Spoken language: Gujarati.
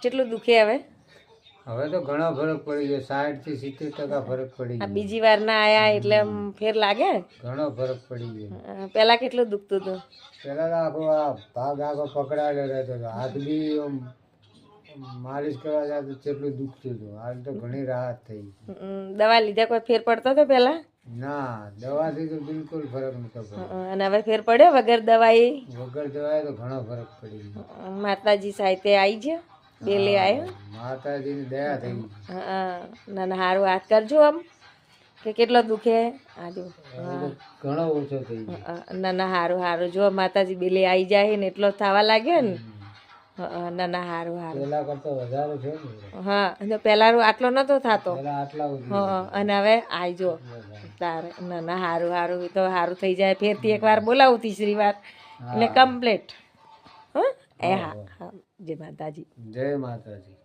કેટલું દુખે હવે? હવે તો ઘણો ફરક પડી ગયો, 60 થી 70% ફરક પડી આ ગયો. બીજી વાર ના આયા એટલે આમ ફેર લાગે? ઘણો ફરક પડી ગયો. પેલા કેટલું દુખતું હતું? પેલા તો આખો આ ભાગ આખો પકડાયેલો રહેતો હતો, હાથ બી આમ માલિશ કરવા જાય તો કેટલું દુખતું હતું. હાલ તો ઘણી રાહત થઈ. દવા લીધા કોઈ ફેર પડતો હતો પેલા? ના, દવાથી તો બિલકુલ ફરક નતો પડ્યો. અને હવે ફેર પડ્યો વગર દવાઈ? વગર દવાએ તો ઘણો ફરક પડી ગયો. માતાજી સાહિત્ય આવી ગયો, બેલે આવ્યો. માતાજીની દયા થઈ. ના ના હારું હાથ કરજો આમ કે કેટલો દુખે આજુ. ઘણો ઓછો થઈ ગયો. ના ના હારું હારું જો માતાજી બેલે આવી જાય ને એટલો થવા લાગ્યો ને. ના ના હારું હારું. પેલા કરતા વધારે છે ને. હા, અને પેલા આટલો નતો થતો. પેલા આટલા અને હવે આવજો તારે. ના ના હારું હારું તો હારું થઈ જાય. ફેરથી એકવાર બોલાવું, ત્રીસરી વાર એટલે કમ્પ્લીટ. હા એ હા હા. જય માતાજી. જય માતાજી.